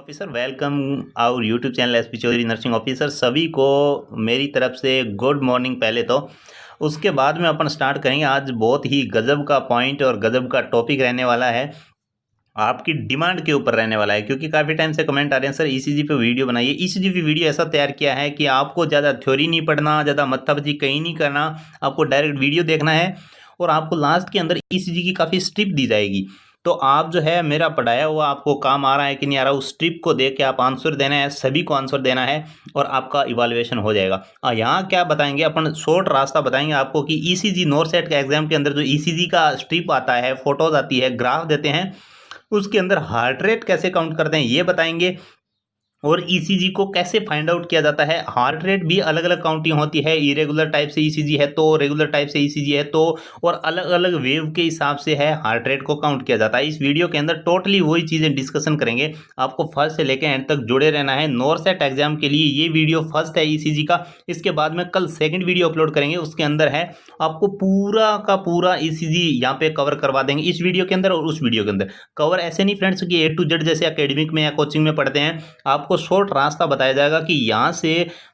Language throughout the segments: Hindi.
Officer welcome our YouTube channel SP Chaudhary nursing officer. सभी को मेरी तरफ से गुड मॉर्निंग। पहले तो उसके बाद में अपन स्टार्ट करेंगे। आज बहुत ही गजब का पॉइंट और गजब का टॉपिक रहने वाला है, आपकी डिमांड के ऊपर रहने वाला है। क्योंकि काफ़ी टाइम से कमेंट आ रहे हैं सर ईसीजी पे वीडियो बनाइए। ईसीजी पे वीडियो ऐसा तैयार किया है कि आपको ज़्यादा थ्योरी नहीं पढ़ना, ज़्यादा मत्थापची कहीं नहीं करना, आपको डायरेक्ट वीडियो देखना है और आपको लास्ट के अंदर ईसीजी की काफ़ी स्ट्रिप दी जाएगी। तो आप जो है मेरा पढ़ाया हुआ आपको काम आ रहा है कि नहीं आ रहा, उस स्ट्रिप को देख के आप आंसर देना है, सभी को आंसर देना है और आपका इवाल्युएशन हो जाएगा। यहाँ क्या बताएंगे अपन, शॉर्ट रास्ता बताएंगे आपको कि ईसीजी नॉरसेट के एग्जाम के अंदर जो ईसीजी का स्ट्रिप आता है, फोटोज आती है, ग्राफ देते हैं, उसके अंदर हार्ट रेट कैसे काउंट करते हैं ये बताएंगे और ईसीजी को कैसे फाइंड आउट किया जाता है। हार्ट रेट भी अलग अलग काउंटिंग होती है, इरेगुलर टाइप से ईसीजी है तो, रेगुलर टाइप से ईसीजी है तो, और अलग अलग वेव के हिसाब से है हार्ट रेट को काउंट किया जाता है। इस वीडियो के अंदर टोटली वही चीज़ें डिस्कशन करेंगे। आपको फर्स्ट से लेकर एंड तक जुड़े रहना है। नॉरसेट एग्जाम के लिए ये वीडियो फर्स्ट है ईसीजी का। इसके बाद में कल सेकेंड वीडियो अपलोड करेंगे, उसके अंदर है आपको पूरा का पूरा ईसीजी यहाँ पे कवर करवा देंगे, इस वीडियो के अंदर और उस वीडियो के अंदर। कवर ऐसे नहीं फ्रेंड्स कि A to Z जैसे एकेडमिक में या कोचिंग में पढ़ते हैं, आपको शॉर्ट रास्ता बताया जाएगा कि यहाँ से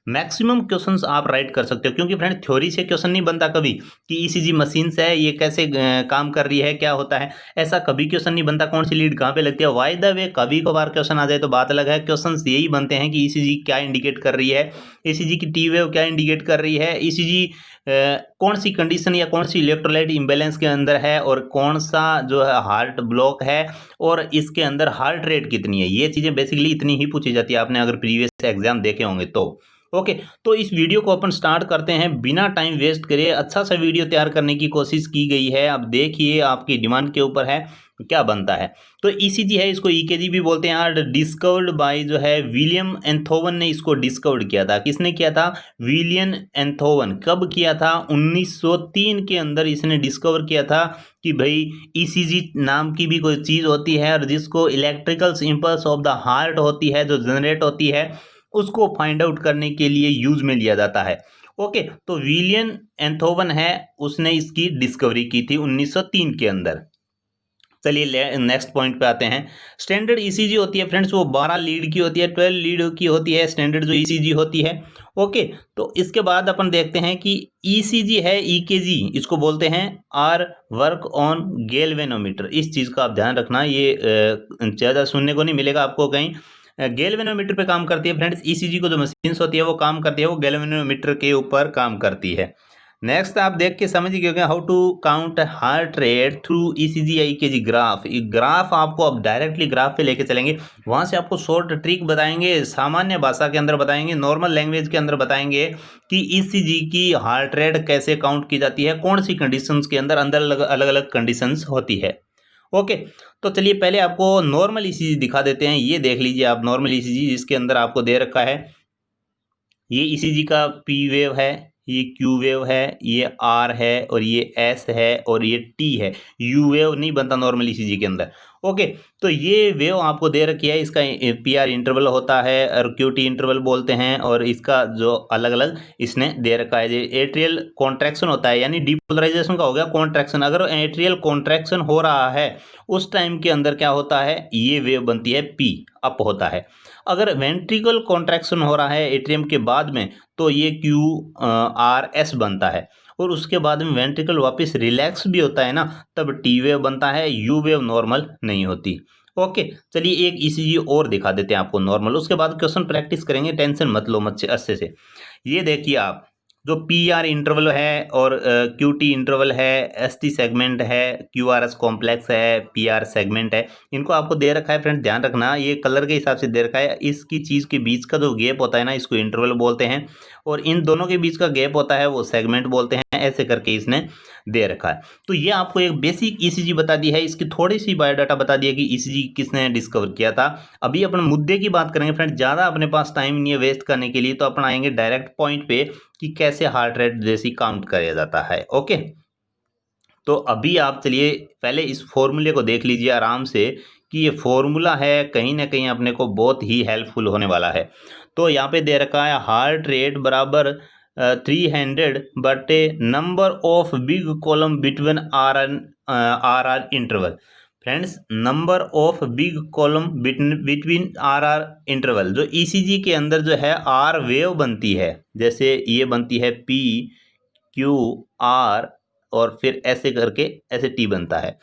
मैक्सिमम क्वेश्चंस आप राइट कर सकते हो। क्योंकि फ्रेंड थ्योरी से क्वेश्चन नहीं बनता कभी कि ईसीजी मशीन से है, ये कैसे काम कर रही है, क्या होता है, ऐसा कभी क्वेश्चन नहीं बनता। कौन सी लीड कहाँ पे लगती है, वाई द वे कभी कभार क्वेश्चन आ जाए तो बात अलग है। क्वेश्चन यही बनते हैं कि ईसीजी क्या इंडिकेट कर रही है, ईसीजी की टी वेव क्या इंडिकेट कर रही है, ईसीजी कौन सी कंडीशन या कौन सी इलेक्ट्रोलाइट इम्बेलेंस के अंदर है, और कौन सा जो है हार्ट ब्लॉक है, और इसके अंदर हार्ट रेट कितनी है। ये चीज़ें बेसिकली इतनी ही पूछी जाती है, आपने अगर प्रीवियस एग्जाम देखे होंगे तो। ओके, तो इस वीडियो को अपन स्टार्ट करते हैं बिना टाइम वेस्ट करे। अच्छा सा वीडियो तैयार करने की कोशिश की गई है, अब देखिए आपकी डिमांड के ऊपर है क्या बनता है। तो ईसीजी है, इसको ईकेजी भी बोलते हैं। यार डिस्कवर्ड बाय जो है विलियम एंथोवन ने इसको डिस्कवर्ड किया था। किसने किया था? विलियम एंथोवन। कब किया था? 1903 के अंदर इसने डिस्कवर किया था कि भाई ईसीजी नाम की भी कोई चीज़ होती है और जिसको electrical impulse of the heart होती है जो जनरेट होती है, उसको फाइंड आउट करने के लिए यूज में लिया जाता है। ओके, तो विलियम एंथोवन है, उसने इसकी डिस्कवरी की थी 1903 के अंदर। चलिए नेक्स्ट पॉइंट पे आते हैं। स्टैंडर्ड ईसीजी होती है फ्रेंड्स, वो 12 लीड की होती है, 12 लीड की होती है स्टैंडर्ड जो ईसीजी होती है। ओके, तो इसके बाद अपन देखते हैं कि ईसीजी है, ईकेजी इसको बोलते हैं, आर वर्क ऑन गैल्वेनोमीटर। इस चीज़ का आप ध्यान रखना, ये ज़्यादा सुनने को नहीं मिलेगा आपको कहीं। गैल्वेनोमीटर पे काम करती है फ्रेंड्स। ईसीजी को जो मशीन्स होती है वो काम करती है, वो गैल्वेनोमीटर के ऊपर काम करती है। नेक्स्ट आप देख के समझ गए how to count heart rate through ECG या ईकेजी ग्राफ। ग्राफ आपको अब डायरेक्टली ग्राफ पे लेके चलेंगे, वहाँ से आपको शॉर्ट ट्रिक बताएंगे, सामान्य भाषा के अंदर बताएंगे, नॉर्मल लैंग्वेज के अंदर बताएंगे कि ईसीजी की हार्ट रेट कैसे काउंट की जाती है, कौन सी कंडीशंस के अंदर अलग अलग कंडीशंस होती है। ओके, तो चलिए पहले आपको नॉर्मल ईसीजी दिखा देते हैं। ये देख लीजिए आप नॉर्मल ईसीजी, जिसके अंदर आपको दे रखा है ये ईसीजी का पी वेव है, ये क्यू वेव है, ये आर है और ये एस है और ये टी है। यू वेव नहीं बनता नॉर्मल ईसीजी के अंदर। ओके, तो ये वेव आपको दे रखी है, इसका पी आर इंटरवल होता है और क्यू टी इंटरवल बोलते हैं, और इसका जो अलग अलग इसने दे रखा है। ये एट्रियल कॉन्ट्रैक्शन होता है, यानी डीपोलराइजेशन का हो गया कॉन्ट्रैक्शन। अगर एट्रियल कॉन्ट्रैक्शन हो रहा है उस टाइम के अंदर क्या होता है, ये वेव बनती है पी, अप होता है। अगर वेंट्रिकल कॉन्ट्रैक्शन हो रहा है एट्रियम के बाद में तो ये क्यू आर एस बनता है, और उसके बाद में वेंट्रिकल वापस रिलैक्स भी होता है ना, तब टी वेव बनता है, यू वेव नॉर्मल नहीं होती। ओके, चलिए एक ईसीजी और दिखा देते हैं आपको नॉर्मल, उसके बाद क्वेश्चन प्रैक्टिस करेंगे, टेंशन मत लो मत अच्छे से। ये देखिए आप, जो पी आर इंटरवल है और क्यू टी इंटरवल है, एस टी सेगमेंट है, क्यू आर एस कॉम्प्लेक्स है, पी आर सेगमेंट है, इनको आपको दे रखा है फ्रेंड, ध्यान रखना ये कलर के हिसाब से दे रखा है। इसकी चीज़ के बीच का जो गैप होता है ना, इसको इंटरवल बोलते हैं, और इन दोनों के बीच का गैप होता है वो सेगमेंट बोलते हैं। ऐसे करके इसने दे रखा है। तो ये आपको एक बेसिक ईसीजी बता दी है, इसकी थोड़ी सी बायोडाटा बता दिया कि ईसीजी किसने डिस्कवर किया था। अभी अपन मुद्दे की बात करेंगे फ्रेंड, ज़्यादा अपने पास टाइम नहीं है वेस्ट करने के लिए, तो अपन आएंगे डायरेक्ट पॉइंट पे कि कैसे हार्ट रेट जैसी काउंट किया जाता है। ओके, तो अभी आप चलिए पहले इस फॉर्मूले को देख लीजिए आराम से कि ये फॉर्मूला है कहीं ना कहीं अपने को बहुत ही हेल्पफुल होने वाला है। तो यहाँ पे दे रखा है हार्ट रेट बराबर 300 बटे number of big column between R R interval. Friends, number of big column between R R interval, जो ईसीजी के अंदर जो है आर वेव बनती है, जैसे ये बनती है पी क्यू आर और फिर ऐसे करके ऐसे टी बनता है।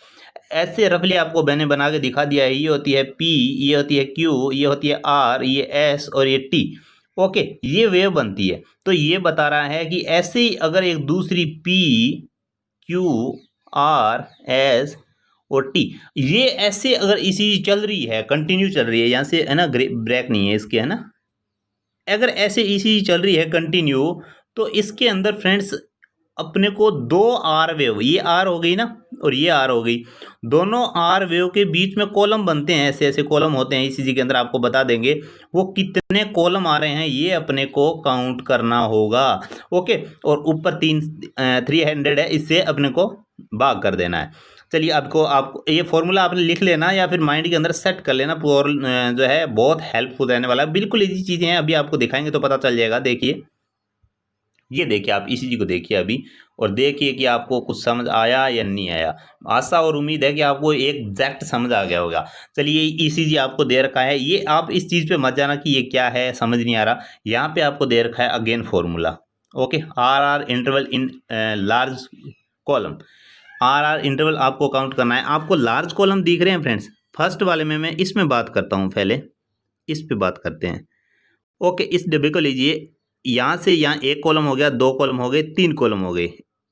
ऐसे रफली आपको मैंने बना के दिखा दिया है। ये होती है पी, ये होती है क्यू, ये होती है आर, ये एस और ये टी। ओके, ये वेव बनती है। तो ये बता रहा है कि ऐसे ही अगर एक दूसरी पी क्यू आर एस और टी, ये ऐसे अगर इसी चल रही है, कंटिन्यू चल रही है, यहाँ से है ना, ब्रेक नहीं है इसके, है ना, अगर ऐसे इसी चल रही है कंटिन्यू, तो इसके अंदर फ्रेंड्स अपने को दो आर वेव, ये आर हो गई ना और ये आर हो गई, दोनों आर वेव के बीच में कॉलम बनते हैं। ऐसे ऐसे कॉलम होते हैं ईसीजी के अंदर, आपको बता देंगे वो कितने कॉलम आ रहे हैं ये अपने को काउंट करना होगा। ओके, और ऊपर 300 है, इससे अपने को भाग कर देना है। चलिए, आपको ये फॉर्मूला आपने लिख लेना या फिर माइंड के अंदर सेट कर लेना, जो है बहुत हेल्पफुल रहने वाला है। बिल्कुल इजी चीज़ें हैं, अभी आपको दिखाएंगे तो पता चल जाएगा। देखिए, ये देखिए, आप ईसीजी को देखिए अभी और देखिए कि आपको कुछ समझ आया या नहीं आया। आशा और उम्मीद है कि आपको एग्जैक्ट समझ आ गया होगा। चलिए, ईसीजी आपको दे रखा है, ये आप इस चीज़ पे मत जाना कि ये क्या है, समझ नहीं आ रहा। यहाँ पे आपको दे रखा है again formula. Okay, R R interval in large column, R R interval आपको काउंट करना है। आपको लार्ज कॉलम दिख रहे हैं फ्रेंड्स, फर्स्ट वाले में मैं इसमें बात करता हूँ, पहले इस पे बात करते हैं। ओके, इस डिब्बे को लीजिए, यहाँ से यहाँ एक कॉलम हो गया, दो कॉलम हो गए, तीन कॉलम हो गए,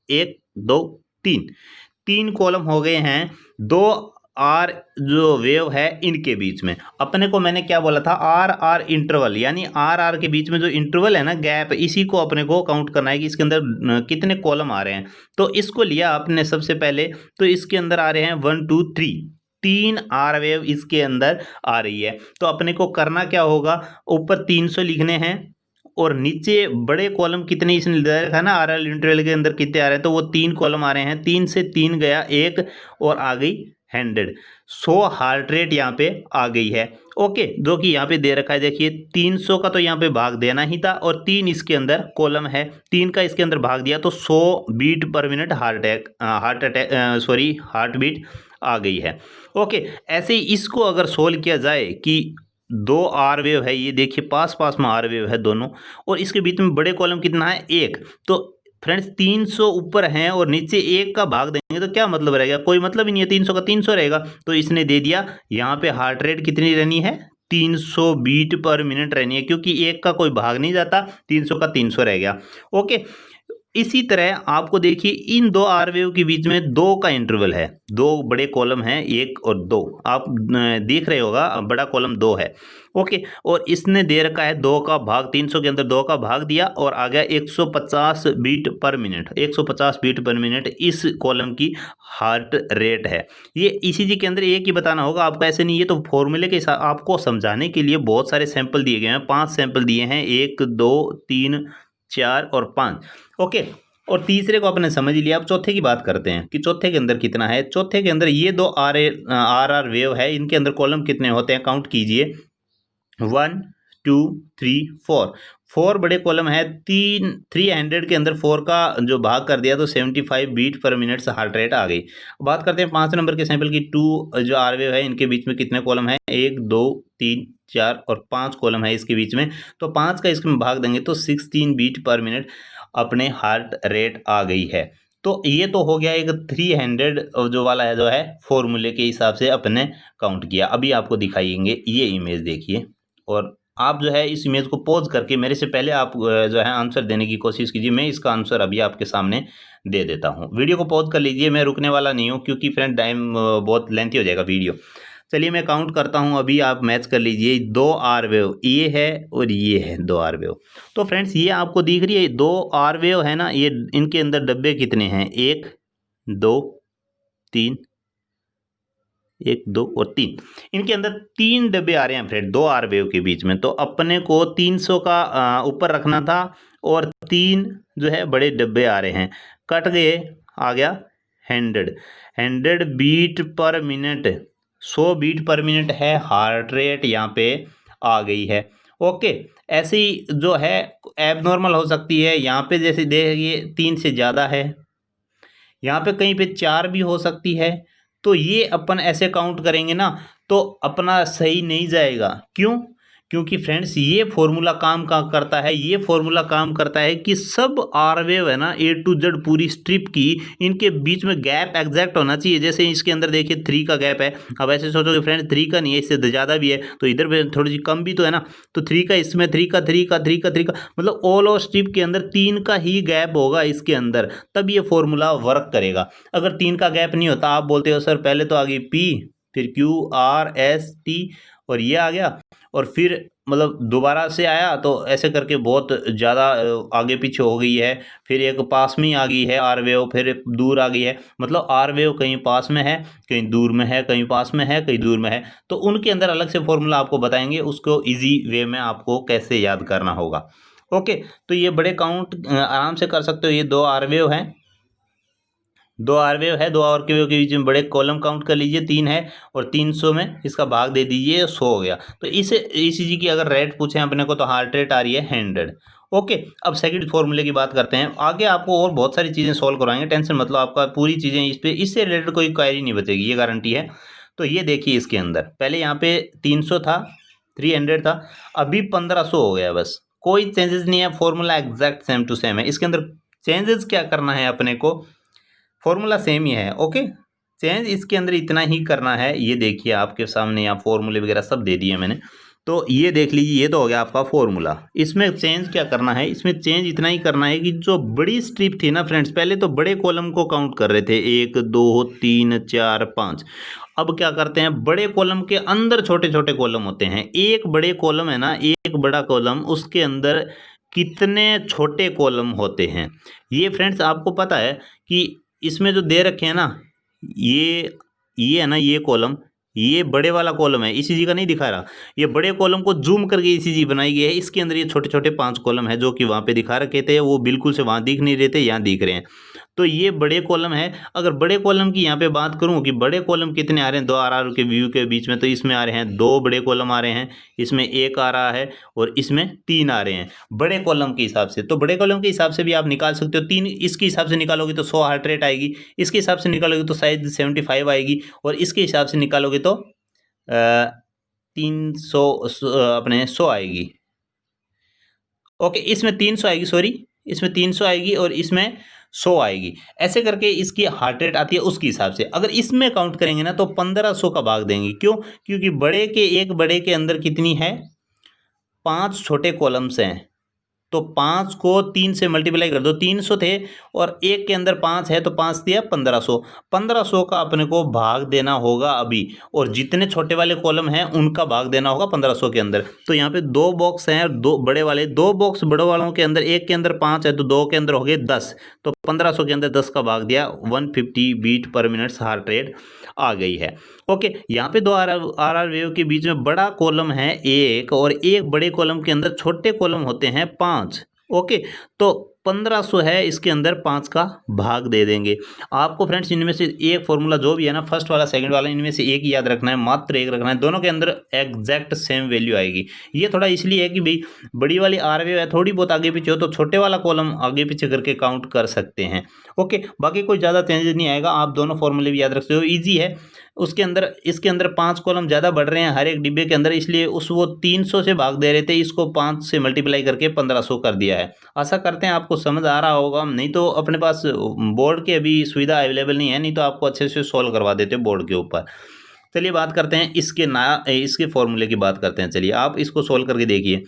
एक दो तीन, तीन कॉलम हो गए हैं। दो आर जो वेव है इनके बीच में अपने को, मैंने क्या बोला था, आर आर इंटरवल, यानी आर आर के बीच में जो इंटरवल है ना, गैप, इसी को अपने को काउंट करना है कि इसके अंदर कितने कॉलम आ रहे हैं। तो इसको लिया आपने सबसे पहले, तो इसके अंदर आ रहे हैं 1 2 3, तीन आर वेव इसके अंदर आ रही है। तो अपने को करना क्या होगा, ऊपर 300 लिखने हैं और नीचे बड़े कॉलम कितने इसने दे रखा है ना, आर एल इंटरवल के अंदर कितने आ रहे हैं, तो वो तीन कॉलम आ रहे हैं। तीन से तीन गया एक और आ गई 100, 100 हार्ट रेट यहाँ पे आ गई है। ओके, जो कि यहाँ पे दे रखा है, देखिए 300 का तो यहाँ पे भाग देना ही था और तीन इसके अंदर कॉलम है, तीन का इसके अंदर भाग दिया तो 100 beat per minute heart beat आ गई है। ओके, ऐसे ही इसको अगर सोल्व किया जाए कि दो आर वेव है, ये देखिए पास पास में आर वेव है दोनों, और इसके बीच में बड़े कॉलम कितना है, एक। तो फ्रेंड्स 300 ऊपर हैं और नीचे एक का भाग देंगे तो क्या मतलब रहेगा, कोई मतलब ही नहीं है, 300 का 300 रहेगा। तो इसने दे दिया यहाँ पे हार्ट रेट कितनी रहनी है, 300 बीट पर मिनट रहनी है, क्योंकि एक का कोई भाग नहीं जाता, 300 का 300 रह गया। ओके, इसी तरह आपको देखिए इन दो आर वेव के बीच में दो का इंटरवल है, दो बड़े कॉलम हैं, एक और दो, आप देख रहे होगा बड़ा कॉलम दो है। ओके, और इसने दे रखा है दो का भाग, 300 के अंदर दो का भाग दिया और आ गया 150 beat per minute, 150 beat per minute इस कॉलम की हार्ट रेट है। ये ईसीजी के अंदर एक ही बताना होगा आपको, ऐसे नहीं, ये तो फॉर्मूले के साथ आपको समझाने के लिए बहुत सारे सैंपल दिए गए हैं, 5 सैंपल दिए हैं, 1 2 3 4 और 5। ओके, और तीसरे को आपने समझ लिया। अब चौथे की बात करते हैं कि चौथे के अंदर कितना है। चौथे के अंदर ये दो आर आर वेव है, इनके अंदर कॉलम कितने होते हैं, काउंट कीजिए, 1 2 3 4, 4 बड़े कॉलम है। 300 के अंदर 4 का जो भाग कर दिया तो 75 बीट पर मिनट से हार्ट रेट आ गई। बात करते हैं 5 नंबर के सैंपल की, 2 जो आर वेव है इनके बीच में कितने कॉलम है, 1 2 3 4 और 5 कॉलम है इसके बीच में, तो 5 का इसमें भाग देंगे तो 16 बीट पर मिनट अपने हार्ट रेट आ गई है। तो ये तो हो गया एक 300 जो वाला है, जो है फॉर्मूले के हिसाब से अपने काउंट किया। अभी आपको दिखाएंगे ये इमेज, देखिए, और आप जो है इस इमेज को पॉज करके मेरे से पहले आप जो है आंसर देने की कोशिश कीजिए। मैं इसका आंसर अभी आपके सामने दे देता हूँ। वीडियो को पॉज कर लीजिए, मैं रुकने वाला नहीं हूँ क्योंकि फ्रेंड टाइम बहुत लेंथी हो जाएगा वीडियो। चलिए मैं काउंट करता हूँ, अभी आप मैच कर लीजिए। दो आर वेव ये है और ये है, दो आर वेव। तो फ्रेंड्स ये आपको दिख रही है दो आर वेव है ना, ये इनके अंदर डब्बे कितने हैं, 1 2 3, 1 2 और 3, इनके अंदर 3 डब्बे आ रहे हैं फ्रेंड, दो आर वेव के बीच में। तो अपने को 300 का ऊपर रखना था और 3 जो है बड़े डब्बे आ रहे हैं, कट गए, आ गया 100 beat per minute, 100 beat per minute है हार्ट रेट यहाँ पे आ गई है। ओके, ऐसे ही जो है एबनॉर्मल हो सकती है, यहाँ पे जैसे देखिए 3 से ज़्यादा है, यहाँ पे कहीं पे 4 भी हो सकती है, तो ये अपन ऐसे काउंट करेंगे ना तो अपना सही नहीं जाएगा। क्यों? क्योंकि फ्रेंड्स ये फॉर्मूला काम का करता है, ये फॉर्मूला काम करता है कि सब आर वेव है ना ए टू जेड पूरी स्ट्रिप की, इनके बीच में गैप एग्जैक्ट होना चाहिए। जैसे इसके अंदर देखिए 3 का गैप है। अब ऐसे सोचोगे फ्रेंड्स 3 का नहीं है, इससे ज़्यादा भी है, तो इधर पे थोड़ी सी कम भी तो है ना। तो 3 का इसमें, 3 का 3 का 3 का 3 का, मतलब ऑल ओवर स्ट्रिप के अंदर 3 का ही गैप होगा इसके अंदर, तब ये फॉर्मूला वर्क करेगा। अगर 3 का गैप नहीं होता, आप बोलते हो सर पहले तो आ गई पी, फिर क्यू आर एस टी और ये आ गया, और फिर मतलब दोबारा से आया, तो ऐसे करके बहुत ज़्यादा आगे पीछे हो गई है। फिर एक पास में ही आ गई है आर वेव, फिर दूर आ गई है, मतलब आर वेव कहीं पास में है, कहीं दूर में है, कहीं पास में है, कहीं दूर में है। तो उनके अंदर अलग से फॉर्मूला आपको बताएंगे, उसको इजी वे में आपको कैसे याद करना होगा। ओके, तो ये बड़े काउंट आराम से कर सकते हो। ये 2 आर वेव हैं, 2 आर वेव है, 2 आर के वेव के बीच में बड़े कॉलम काउंट कर लीजिए 3 है, और 300 में इसका भाग दे दीजिए, 100 हो गया। तो इस ईसीजी की अगर रेट पूछें अपने को तो हार्ट रेट आ रही है 100। ओके, अब सेकंड फॉर्मूले की बात करते हैं। आगे आपको और बहुत सारी चीज़ें सॉल्व करवाएंगे, टेंशन मतलब आपका पूरी चीज़ें इस पे, इससे रिलेटेड कोई क्वेरी नहीं बचेगी, ये गारंटी है। तो ये देखिए इसके अंदर पहले यहाँ पे 300 था, 300 था, अभी 1500 हो गया, बस कोई चेंजेस नहीं है, formula exact same to same है। इसके अंदर चेंजेस क्या करना है अपने को, फॉर्मूला सेम ही है। ओके, चेंज इसके अंदर इतना ही करना है। ये देखिए आपके सामने यहाँ फॉर्मूले वगैरह सब दे दिए मैंने, तो ये देख लीजिए, ये तो हो गया आपका फॉर्मूला। इसमें चेंज क्या करना है, इसमें चेंज इतना ही करना है कि जो बड़ी स्ट्रिप थी ना फ्रेंड्स, पहले तो बड़े कॉलम को काउंट कर रहे थे 1 2 3 4 5। अब क्या करते हैं, बड़े कॉलम के अंदर छोटे छोटे कॉलम होते हैं। एक बड़े कॉलम है ना, एक बड़ा कॉलम, उसके अंदर कितने छोटे कॉलम होते हैं, ये फ्रेंड्स आपको पता है कि इसमें जो दे रखे हैं ना, ये है ना, ये कॉलम, ये बड़े वाला कॉलम है, ईसीजी का नहीं दिखा रहा, ये बड़े कॉलम को जूम करके ईसीजी बनाई गई है। इसके अंदर ये छोटे छोटे 5 कॉलम है जो कि वहाँ पे दिखा रखे थे, वो बिल्कुल से वहाँ दिख नहीं रहे थे, यहाँ दिख रहे हैं। तो ये बड़े कॉलम है। अगर बड़े कॉलम की यहाँ पे बात करूँ कि बड़े कॉलम कितने आ रहे हैं 2 आर के व्यू के बीच में, तो इसमें आ रहे हैं 2 बड़े कॉलम आ रहे हैं, इसमें 1 आ रहा है, और इसमें 3 आ रहे हैं बड़े कॉलम के हिसाब से। तो बड़े कॉलम के हिसाब से भी आप निकाल सकते हो। 3 इसके हिसाब से निकालोगे तो 100 हार्ट रेट आएगी, इसके हिसाब से निकालोगे तो शायद 75 आएगी, और इसके हिसाब से निकालोगे तो 300 अपने 100 आएगी। ओके, इसमें 300 आएगी, सॉरी, इसमें 300 आएगी और इसमें 100 आएगी। ऐसे करके इसकी हार्ट रेट आती है उसके हिसाब से। अगर इसमें काउंट करेंगे ना तो 1500 का भाग देंगे। क्यों? क्योंकि एक बड़े के अंदर कितनी है, 5 छोटे कॉलम्स हैं, तो 5 को 3 से मल्टीप्लाई कर दो, 300 थे, और एक के अंदर 5 है तो 5 दिया 1500। 1500 का अपने को भाग देना होगा अभी, और जितने छोटे वाले कॉलम हैं उनका भाग देना होगा 1500 के अंदर। तो यहाँ पे 2 बॉक्स हैं, 2 बड़े वाले, 2 बॉक्स बड़े वालों के अंदर, एक के अंदर 5 है तो 2 के अंदर हो गए 10, तो 1500 के अंदर 10 का भाग दिया, 150 beat per minute heart rate आ गई है। ओके, यहाँ पे 2 आर वेव के बीच में बड़ा कॉलम है 1, और एक बड़े कॉलम के अंदर छोटे कॉलम होते हैं 5। ओके, तो 1500 है, इसके अंदर 5 का भाग दे देंगे। आपको फ्रेंड्स इनमें से एक फॉर्मूला जो भी है ना, फर्स्ट वाला सेकंड वाला, इनमें से एक ही याद रखना है, मात्र एक रखना है, दोनों के अंदर एग्जैक्ट सेम वैल्यू आएगी। ये थोड़ा इसलिए है कि भाई बड़ी वाली आर वेव है, थोड़ी बहुत आगे पीछे हो तो छोटे वाला कॉलम आगे पीछे करके काउंट कर सकते हैं। ओके, बाकी कोई ज़्यादा चेंजेस नहीं आएगा, आप दोनों फॉर्मूले भी याद रख सकते हो, ईजी है। उसके अंदर, इसके अंदर 5 कॉलम ज़्यादा बढ़ रहे हैं हर एक डिब्बे के अंदर, इसलिए वो 300 से भाग दे रहे थे, इसको 5 से मल्टीप्लाई करके 1500 कर दिया है। आशा करते हैं आपको समझ आ रहा होगा, नहीं तो अपने पास बोर्ड की अभी सुविधा अवेलेबल नहीं है, नहीं तो आपको अच्छे से सॉल्व करवा देते बोर्ड के ऊपर। चलिए बात करते हैं इसके फॉर्मूले की बात करते हैं। चलिए आप इसको सॉल्व करके देखिए।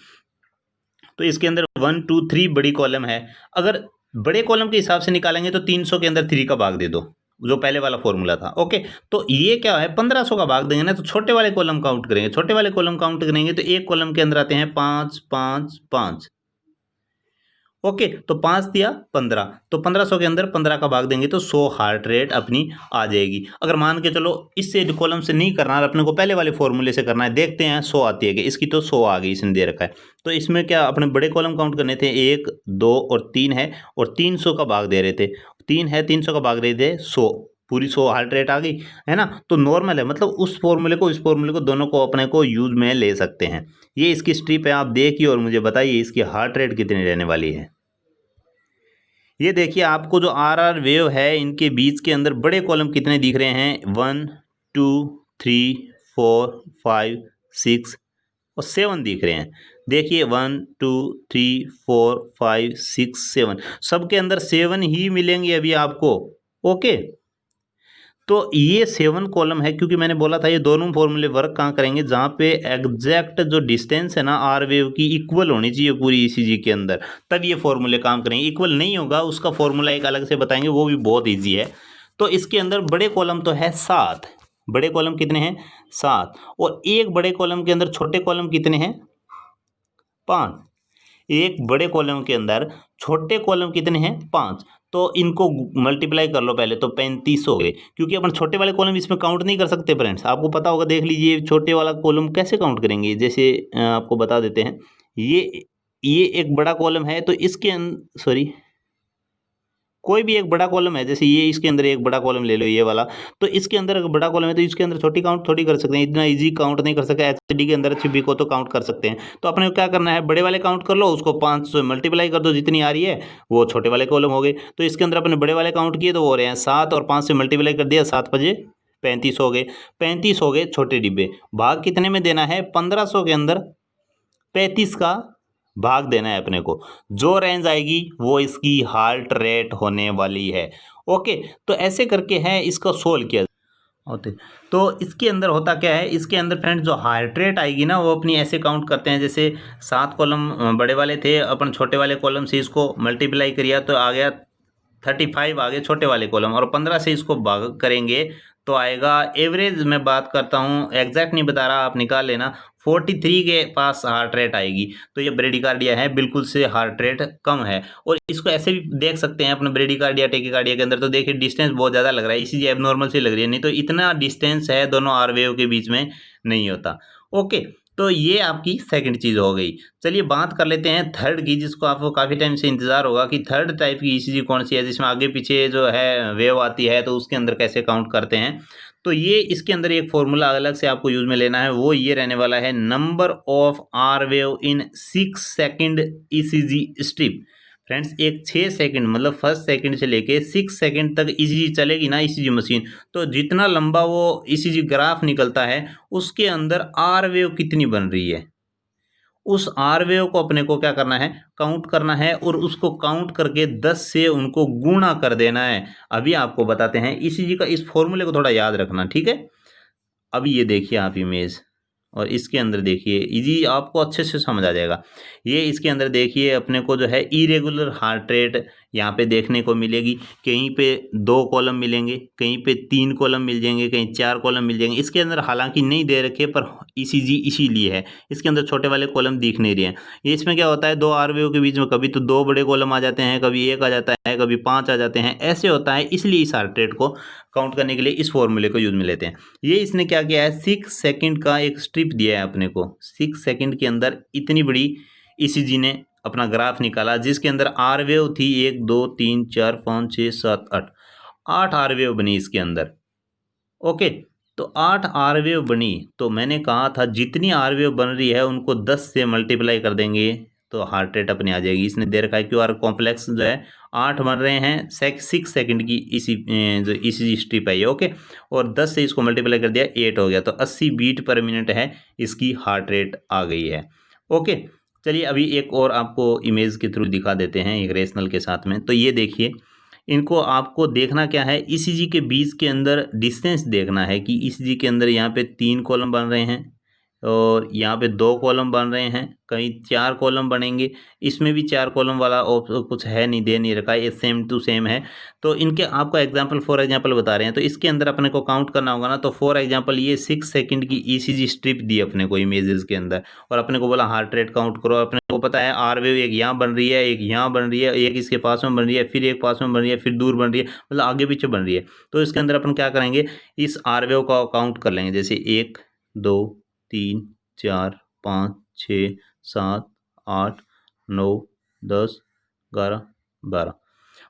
तो इसके अंदर 1 2 3 बड़ी कॉलम है। अगर बड़े कॉलम के हिसाब से निकालेंगे तो 300 के अंदर 3 का भाग दे दो, जो पहले वाला फॉर्मूला था। ओके, तो ये क्या है, 1500 का भाग देंगे ना तो छोटे वाले कॉलम काउंट करेंगे। छोटे वाले कॉलम काउंट करेंगे तो एक कॉलम के अंदर आते हैं 5 5 5। ओके, तो 5 दिया 15, तो 1500 के अंदर 15 का भाग देंगे तो 100 हार्ट रेट अपनी आ जाएगी। अगर मान के चलो इससे कॉलम से नहीं करना है, अपने को पहले वाले फॉर्मूले से करना है, देखते हैं 100 आती है कि, इसकी तो 100 आ गई, इसने दे रखा है। तो इसमें क्या अपने बड़े कॉलम काउंट करने थे, 1 2 और 3 है, और 300 का भाग दे रहे थे, 3 है, 300 का भाग दे थे 100, पूरी 100 हार्ट रेट आ गई है ना। तो नॉर्मल है, मतलब उस फॉर्मूले को इस फॉर्मूले को दोनों को अपने को यूज में ले सकते हैं। ये इसकी स्ट्रिप है, आप देखिए और मुझे बताइए इसकी हार्ट रेट कितनी रहने वाली है। ये देखिए आपको जो आर आर वेव है इनके बीच के अंदर बड़े कॉलम कितने दिख रहे हैं, 1 2 3 4 5 6 और 7 दिख रहे हैं। देखिए 1 2 3 4 5 6 7 सबके अंदर 7 ही मिलेंगे अभी आपको। ओके, तो ये 7 कॉलम है, क्योंकि मैंने बोला था ये दोनों फॉर्मूले वर्क कहाँ करेंगे, जहाँ पे एग्जैक्ट जो डिस्टेंस है ना आर वेव की इक्वल होनी चाहिए पूरी ईसीजी के अंदर, तब ये फॉर्मूले काम करेंगे। इक्वल नहीं होगा उसका फॉर्मूला एक अलग से बताएंगे, वो भी बहुत ईजी है। तो इसके अंदर बड़े कॉलम तो है 7, बड़े कॉलम कितने हैं 7, और एक बड़े कॉलम के अंदर छोटे कॉलम कितने हैं 5। एक बड़े कॉलम के अंदर छोटे कॉलम कितने हैं 5, तो इनको मल्टीप्लाई कर लो पहले, तो 35 हो गए। क्योंकि अपन छोटे वाले कॉलम इसमें काउंट नहीं कर सकते फ्रेंड्स, आपको पता होगा, देख लीजिए छोटे वाला कॉलम कैसे काउंट करेंगे। जैसे आपको बता देते हैं, ये एक बड़ा कॉलम है, तो इसके सॉरी, कोई भी एक बड़ा कॉलम है, जैसे ये इसके अंदर एक बड़ा कॉलम ले लो ये वाला, तो इसके अंदर अगर बड़ा कॉलम है तो इसके अंदर छोटी काउंट थोड़ी कर सकते हैं, इतना इजी काउंट नहीं कर सकते। एचडी के अंदर छिपी को तो काउंट कर सकते हैं। तो अपने को क्या करना है, बड़े वाले काउंट कर लो, उसको 5 से मल्टीप्लाई कर दो, जितनी आ रही है वो छोटे वाले कॉलम हो गए। तो इसके अंदर अपने बड़े वाले काउंट किए तो वो हो रहे हैं 7, और 5 से मल्टीप्लाई कर दिया, 7 बजे 35 हो गए। 35 हो गए छोटे डिब्बे। भाग कितने में देना है, 1500 के अंदर 35 का भाग देना है अपने को। जो रेंज आएगी वो इसकी हार्ट रेट होने वाली है। ओके, तो ऐसे करके है इसको सोल्व किया होते। तो इसके अंदर होता क्या है, इसके अंदर फ्रेंड्स जो हार्ट रेट आएगी ना वो अपनी ऐसे काउंट करते हैं, जैसे 7 कॉलम बड़े वाले थे, अपन छोटे वाले कॉलम से इसको मल्टीप्लाई किया तो आ गया 35 आ गए छोटे वाले कॉलम, और 15 से इसको भाग करेंगे तो आएगा, एवरेज मैं बात करता हूँ, एग्जैक्ट नहीं बता रहा, आप निकाल लेना, 43 के पास हार्ट रेट आएगी। तो ये ब्रेडिकार्डिया है, बिल्कुल से हार्ट रेट कम है। और इसको ऐसे भी देख सकते हैं अपने ब्रेडिकार्डिया टेकिकार्डिया के अंदर, तो देखिए डिस्टेंस बहुत ज़्यादा लग रहा है, इसी एबनॉर्मल से लग रही है, नहीं तो इतना डिस्टेंस है दोनों आर वेव के बीच में नहीं होता। ओके, तो ये आपकी सेकंड चीज़ हो गई। चलिए बात कर लेते हैं थर्ड की, जिसको आपको काफ़ी टाइम से इंतजार होगा कि थर्ड टाइप की ईसीजी कौन सी है, जिसमें आगे पीछे जो है वेव आती है, तो उसके अंदर कैसे काउंट करते हैं। तो ये इसके अंदर एक फॉर्मूला अलग से आपको यूज में लेना है, वो ये रहने वाला है, number of R wave in 6 second ECG strip. Friends, एक 6 सेकंड मतलब फर्स्ट सेकंड से लेके 6 सेकंड तक ईसीजी चलेगी ना ईसीजी मशीन, तो जितना लंबा वो ईसीजी ग्राफ निकलता है उसके अंदर आर वेव कितनी बन रही है, उस आर वेव को अपने को क्या करना है, काउंट करना है, और उसको काउंट करके 10 से उनको गुणा कर देना है। अभी आपको बताते हैं ईसीजी का, इस फॉर्मूले को थोड़ा याद रखना, ठीक है। अभी ये देखिए आप इमेज, और इसके अंदर देखिए इजी, आपको अच्छे से समझ आ जाएगा। ये इसके अंदर देखिए अपने को जो है इरेगुलर हार्ट रेट यहाँ पे देखने को मिलेगी। कहीं पे 2 कॉलम मिलेंगे, कहीं पे 3 कॉलम मिल जाएंगे, कहीं 4 कॉलम मिल जाएंगे। इसके अंदर हालांकि नहीं दे रखे, पर ईसीजी इसीलिए है, इसके अंदर छोटे वाले कॉलम दिख नहीं रहे हैं। ये इसमें क्या होता है, 2 आरवीओ के बीच में कभी तो 2 बड़े कॉलम आ जाते हैं, कभी 1 आ जाता है, कभी 5 आ जाते हैं, ऐसे होता है। इसलिए इस हार्ट रेट को काउंट करने के लिए इस फॉर्मूले को यूज में लेते हैं। ये इसने क्या किया है, 6 सेकंड का एक स्ट्रिप दिया है अपने को, 6 सेकंड के अंदर इतनी बड़ी ईसीजी ने अपना ग्राफ निकाला, जिसके अंदर आर वेव थी 1 2 3 4 5 6 7 8, 8 आर वेव बनी इसके अंदर। ओके, तो 8 आर वेव बनी, तो मैंने कहा था जितनी आर वेव बन रही है उनको 10 से मल्टीप्लाई कर देंगे तो हार्ट रेट अपनी आ जाएगी। इसने दे रखा है क्यू आर कॉम्प्लेक्स जो है 8 बन रहे हैं 6 सेकंड की इसी जो ईसीजी स्ट्रिप है ये। ओके, और 10 से इसको मल्टीप्लाई कर दिया 8 हो गया, तो 80 बीट पर मिनट है इसकी हार्ट रेट आ गई है। ओके, चलिए अभी एक और आपको इमेज के थ्रू दिखा देते हैं एक रेशनल के साथ में। तो ये देखिए, इनको आपको देखना क्या है, ईसीजी के बीच के अंदर डिस्टेंस देखना है कि ईसीजी के अंदर यहाँ पे 3 कॉलम बन रहे हैं और यहाँ पे 2 कॉलम बन रहे हैं, कहीं 4 कॉलम बनेंगे। इसमें भी 4 कॉलम वाला कुछ है नहीं, दे नहीं रखा है, ये सेम टू सेम है। तो इनके आपको एग्जांपल फॉर एग्जांपल बता रहे हैं, तो इसके अंदर अपने को काउंट करना होगा ना। तो फॉर एग्जांपल ये 6 सेकंड की ईसीजी स्ट्रिप दी अपने को इमेजेस के अंदर, और अपने को बोला हार्ट रेट काउंट करो। अपने को पता है आर वेव एक यहाँ बन रही है, एक यहाँ बन रही है, एक इसके पास में बन रही है, फिर एक पास में बन रही है, फिर दूर बन रही है, मतलब आगे पीछे बन रही है। तो इसके अंदर अपन क्या करेंगे, इस आर वेव का काउंट कर लेंगे, जैसे 1 2 3 4 5 6 7 8 9 10 11 12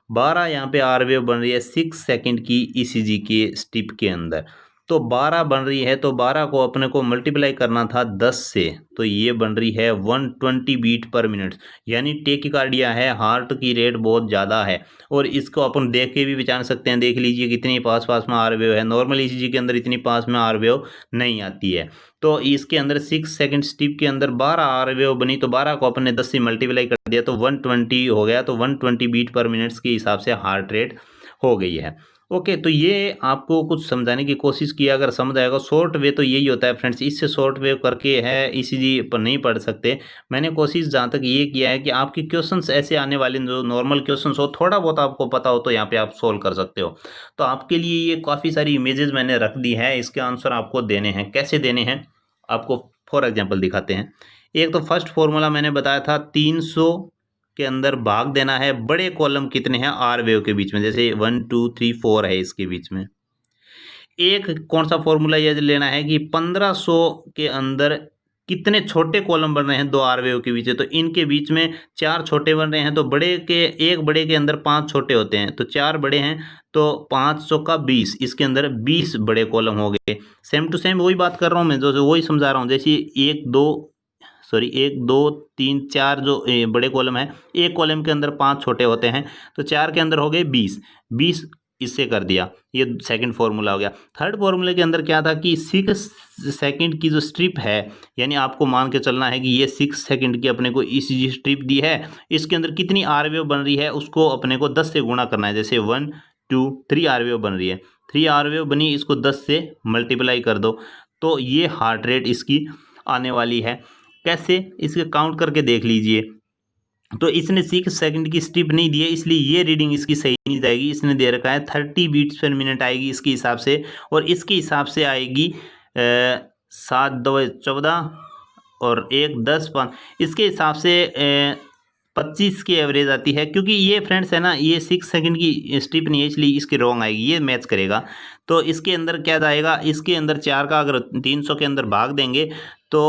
12 यहाँ पे आर वेव बन रही है 6 सेकंड की ईसीजी के स्टिप के अंदर। तो 12 बन रही है, तो 12 को अपने को मल्टीप्लाई करना था 10 से, तो ये बन रही है 120 बीट पर मिनट, यानी टेकिकार्डिया है, हार्ट की रेट बहुत ज़्यादा है। और इसको अपन देख के भी पहचान सकते हैं, देख लीजिए कितनी पास पास में आर वेव है। नॉर्मल ईसीजी के अंदर इतनी पास में आर वेव नहीं आती है। तो इसके अंदर 6 सेकंड स्टिप के अंदर 12 आर वेव बनी, तो 12 को अपन ने 10 से मल्टीप्लाई कर दिया तो 120 हो गया, तो 120 बीट पर मिनट्स के हिसाब से हार्ट रेट हो गई है। ओके, तो ये आपको कुछ समझाने की कोशिश की, अगर समझ आएगा। शॉर्ट वे तो यही होता है फ्रेंड्स, इससे शॉर्ट वे करके है ईसीजी पर नहीं पढ़ सकते। मैंने कोशिश जहाँ तक ये किया है कि आपके क्वेश्चंस ऐसे आने वाले जो नॉर्मल क्वेश्चंस हो, थोड़ा बहुत आपको पता हो तो यहाँ पे आप सोल्व कर सकते हो। तो आपके लिए ये काफ़ी सारी इमेजेस मैंने रख दी है, इसके आंसर आपको देने हैं। कैसे देने हैं आपको फॉर एग्जाम्पल दिखाते हैं। एक तो फर्स्ट फॉर्मूला मैंने बताया था, 300 के अंदर भाग देना है। बड़े कॉलम कितने हैं आर वेव के बीच में, जैसे 1 2 3 4 है इसके बीच में। एक कौन सा फॉर्मूला ये लेना है कि 1500 के अंदर कितने छोटे कॉलम बन रहे हैं दो आर वेव के बीच में, तो इनके बीच में 4 छोटे बन रहे हैं, तो बड़े के एक बड़े के अंदर 5 छोटे होते हैं, तो 4 बड़े हैं, तो 500 का 20, इसके अंदर 20 बड़े कॉलम हो गए। सेम टू सेम वही बात कर रहा हूँ मैं, जो वही समझा रहा हूँ। जैसे 1 2 3 4 जो बड़े कॉलम है, एक कॉलम के अंदर 5 छोटे होते हैं, तो 4 के अंदर हो गए 20 इससे कर दिया। ये सेकंड फार्मूला हो गया। थर्ड फार्मूले के अंदर क्या था कि 6 सेकंड की जो स्ट्रिप है, यानी आपको मान के चलना है कि ये 6 सेकंड की अपने को ईसीजी स्ट्रिप दी है, इसके अंदर कितनी आर वेव बन रही है उसको अपने को 10 से गुणा करना है। जैसे 1 2 3 आर वेव बन रही है, 3 आर वेव बनी, इसको 10 से मल्टीप्लाई कर दो, तो ये हार्ट रेट इसकी आने वाली है। कैसे, इसके काउंट करके देख लीजिए। तो इसने 6 सेकंड की स्ट्रिप नहीं दी है, इसलिए ये रीडिंग इसकी सही नहीं जाएगी। इसने दे रखा है 30 बीट्स पर मिनट आएगी इसके हिसाब से, और इसके हिसाब से आएगी 7 2 14 और 1 10 5, इसके हिसाब से 25 की एवरेज आती है। क्योंकि ये फ्रेंड्स है ना, ये 6 सेकंड की स्ट्रिप नहीं है, इसलिए इसकी रॉन्ग आएगी, ये मैच करेगा। तो इसके अंदर क्या जाएगा, इसके अंदर 4 का अगर 300 के अंदर भाग देंगे तो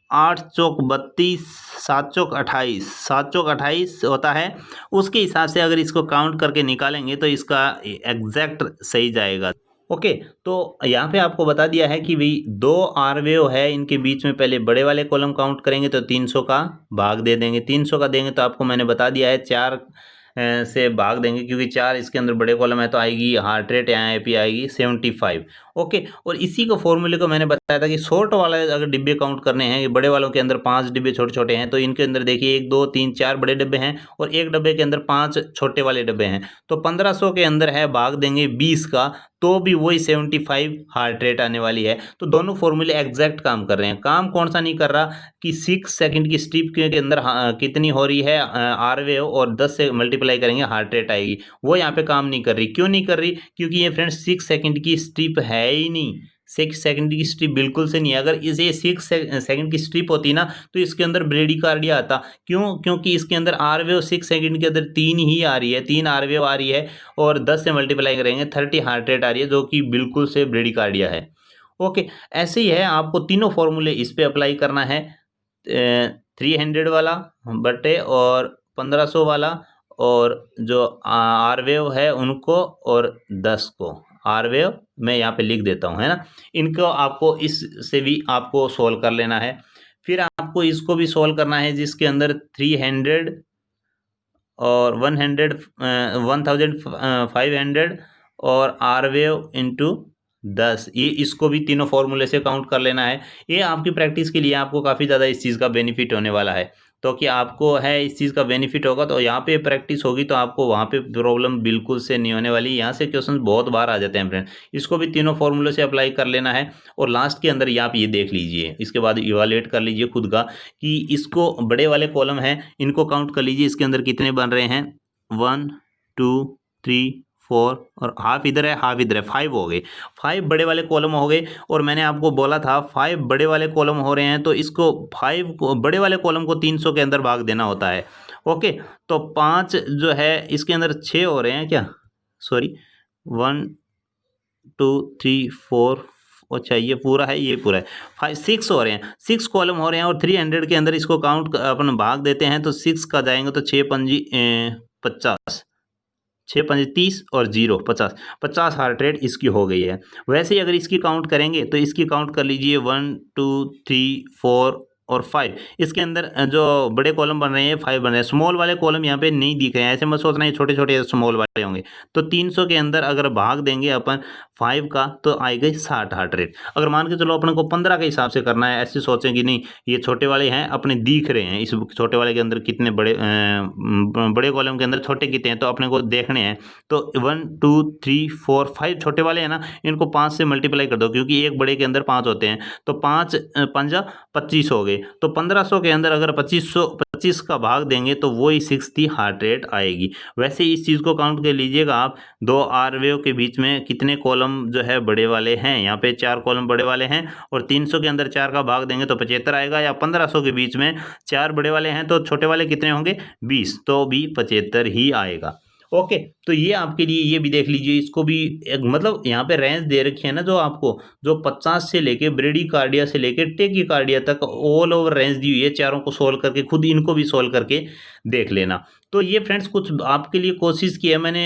8 चौक 32, 7 चौक 28, 7 चौक 28 होता है। उसके हिसाब से अगर इसको काउंट करके निकालेंगे तो इसका एग्जैक्ट सही जाएगा। ओके, तो यहाँ पे आपको बता दिया है कि भाई 2 आर वेव है, इनके बीच में पहले बड़े वाले कॉलम काउंट करेंगे तो 300 का भाग दे देंगे। 300 का देंगे तो आपको मैंने बता दिया है 4 से भाग देंगे, क्योंकि 4 इसके अंदर बड़े कॉलम है, तो आएगी हार्ट रेट यहाँ पे आएगी 75। ओके, और इसी को फॉर्मूले को मैंने बताया था कि शॉर्ट वाले अगर डिब्बे काउंट करने हैं, बड़े वालों के अंदर 5 डिब्बे छोटे छोटे हैं, तो इनके अंदर देखिए 1 2 3 4 बड़े डिब्बे हैं और एक डब्बे के अंदर 5 छोटे वाले डिब्बे हैं, तो 1500 के अंदर है, भाग देंगे 20 का, तो भी वही 75 हार्ट रेट आने वाली है। तो दोनों फॉर्मूले एग्जैक्ट काम कर रहे हैं। काम कौन सा नहीं कर रहा कि 6 सेकंड की स्ट्रिप के अंदर कितनी हो रही है आर वेव, और 10 से मल्टीप्लाई करेंगे हार्ट रेट आएगी, वो यहाँ पे काम नहीं कर रही। क्यों नहीं कर रही, क्योंकि ये फ्रेंड्स 6 सेकंड की स्ट्रिप है ही नहीं। 6 सेकंड की स्ट्रिप बिल्कुल से नहीं है। अगर इसे 6 सेकंड की स्ट्रिप होती ना, तो इसके अंदर ब्रेडिकार्डिया आता। क्यों, क्योंकि इसके अंदर आर वेव 6 सेकंड के अंदर 3 ही आ रही है, 3 आर वेव आ रही है, और 10 से मल्टीप्लाई करेंगे 30 हार्ट रेट आ रही है, जो कि बिल्कुल से ब्रेडिकार्डिया है। ओके, ऐसे ही है, आपको तीनों फॉर्मूले इस पे अप्लाई करना है। 300 वाला बटे और 1500 वाला, और जो आर वेव है उनको, और 10 को आर वेव मैं यहाँ पे लिख देता हूँ, है ना। इनको आपको इससे भी आपको सोल्व कर लेना है। फिर आपको इसको भी सोल्व करना है, जिसके अंदर 300 और 100 1500 और आर वेव इंटू 10, ये इसको भी तीनों फॉर्मूले से काउंट कर लेना है। ये आपकी प्रैक्टिस के लिए आपको काफ़ी ज़्यादा इस चीज़ का बेनिफिट होने वाला है। तो कि आपको है इस चीज़ का बेनिफिट होगा, तो यहाँ पे प्रैक्टिस होगी तो आपको वहाँ पे प्रॉब्लम बिल्कुल से नहीं होने वाली। यहाँ से क्वेश्चन बहुत बार आ जाते हैं फ्रेंड, इसको भी तीनों फॉर्मूले से अप्लाई कर लेना है। और लास्ट के अंदर आप ये देख लीजिए, इसके बाद इवालुएट कर लीजिए खुद का कि इसको बड़े वाले कॉलम हैं, इनको काउंट कर लीजिए, इसके अंदर कितने बन रहे हैं, 1 2 3 4, और हाफ इधर है हाफ इधर है, 5 हो गए। 5 बड़े वाले कॉलम हो गए, और मैंने आपको बोला था 5 बड़े वाले कॉलम हो रहे हैं, तो इसको 5 बड़े वाले कॉलम को 300 के अंदर भाग देना होता है। ओके, तो 5 जो है इसके अंदर 6 हो रहे हैं क्या, सॉरी 1 2 3 4, अच्छा ये पूरा है, ये पूरा है, 5 6 हो रहे हैं, 6 कॉलम हो रहे हैं, और 300 के अंदर इसको काउंट अपन भाग देते हैं, तो 6 का जाएंगे तो 6 पंजी 50, 6 5 30 और 0 50, 50 हार्ट रेट इसकी हो गई है। वैसे ही अगर इसकी काउंट करेंगे तो इसकी काउंट कर लीजिए 1 2 3 4 और 5। इसके अंदर जो बड़े कॉलम बन रहे हैं 5 बन रहे हैं, स्मॉल वाले कॉलम यहाँ पे नहीं दिख रहे हैं, ऐसे मत सोचना ये छोटे छोटे स्मॉल वाले होंगे। तो 300 के अंदर अगर भाग देंगे अपन 5 का तो आएगा 60 हार्ट रेट। अगर मान के चलो अपने को 15 के हिसाब से करना है, ऐसे सोचें कि नहीं ये छोटे वाले हैं अपने दिख रहे हैं, इस छोटे वाले के अंदर कितने बड़े कॉलम के अंदर छोटे कितने हैं तो अपने को देखने हैं। तो 1 2 3 4 5 छोटे वाले हैं ना, इनको 5 से मल्टीप्लाई कर दो क्योंकि एक बड़े के अंदर 5 होते हैं। तो 5 पंजा 25 हो गए, तो 1500 के अंदर अगर 25 का भाग देंगे तो वही 60 हार्ट रेट आएगी। वैसे इस चीज़ को काउंट कर लीजिएगा आप, दो आर वेव के बीच में कितने कॉलम जो है बड़े वाले हैं, यहाँ पे 4 कॉलम बड़े वाले हैं और 300 के अंदर 4 का भाग देंगे तो 75 आएगा, या 1500 के बीच में 4 बड़े वाले हैं तो छोटे वाले कितने होंगे 20, तो भी 75 ही आएगा। ओके, तो ये आपके लिए ये भी देख लीजिए, इसको भी मतलब यहाँ पे रेंज दे रखी है ना जो आपको, जो 50 से लेके ब्रेडिकार्डिया से लेके टेकिकार्डिया तक ऑल ओवर रेंज दी हुई है। चारों को सोल्व करके खुद इनको भी सोल्व करके देख लेना। तो ये फ्रेंड्स कुछ आपके लिए कोशिश की है मैंने,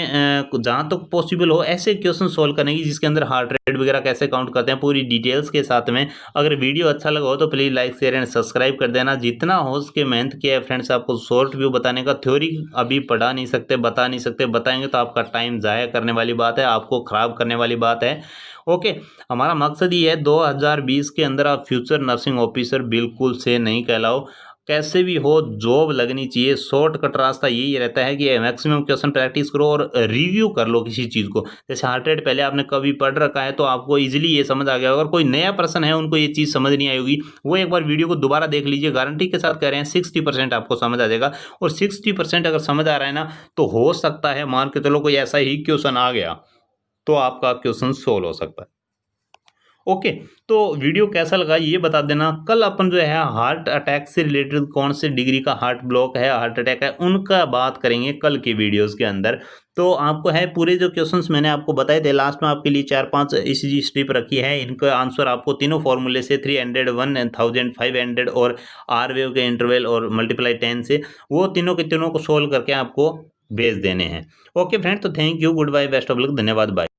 जहाँ तक पॉसिबल हो ऐसे क्वेश्चन सोल्व करने की जिसके अंदर हार्ट रेट वगैरह कैसे काउंट करते हैं पूरी डिटेल्स के साथ में। अगर वीडियो अच्छा लगा हो तो please like share and subscribe कर देना। जितना हो सके मेहनत किया है फ्रेंड्स आपको शॉर्ट व्यू बताने का। थ्योरी अभी पढ़ा नहीं सकते, बता नहीं सकते, बताएंगे तो आपका टाइम ज़ाया करने वाली बात है, आपको ख़राब करने वाली बात है। ओके, हमारा मकसद ये है 2020 के अंदर आप फ्यूचर नर्सिंग ऑफिसर बिल्कुल से नहीं कहलाओ, कैसे भी हो जॉब लगनी चाहिए। शॉर्टकट रास्ता यही रहता है कि मैक्सिमम क्वेश्चन प्रैक्टिस करो और रिव्यू कर लो किसी चीज़ को। जैसे हार्ट रेट पहले आपने कभी पढ़ रखा है तो आपको इजीली ये समझ आ गया। अगर कोई नया पर्सन है उनको ये चीज़ समझ नहीं आई होगी, वो एक बार वीडियो को दोबारा देख लीजिए, गारंटी के साथ कह रहे हैं 60% आपको समझ आ जाएगा। और 60% अगर समझ आ रहा है ना तो हो सकता है मान के चलो कोई ऐसा ही क्वेश्चन आ गया तो आपका क्वेश्चन सोल्व हो सकता है। ओके, तो वीडियो कैसा लगा ये बता देना। कल अपन जो है हार्ट अटैक से रिलेटेड कौन से डिग्री का हार्ट ब्लॉक है, हार्ट अटैक है, उनका बात करेंगे कल के वीडियोस के अंदर। तो आपको है पूरे जो क्वेश्चंस मैंने आपको बताए थे, लास्ट में आपके लिए 4-5 ईसीजी स्ट्रिप रखी है, इनका आंसर आपको तीनों फॉर्मूले से 300, 1000, 500 और आर वेव के इंटरवल और मल्टीप्लाई 10 से, वो तीनों के तीनों को सोल्व करके आपको भेज देने हैं। ओके फ्रेंड, तो thank you, good bye, best of luck, धन्यवाद, बाय।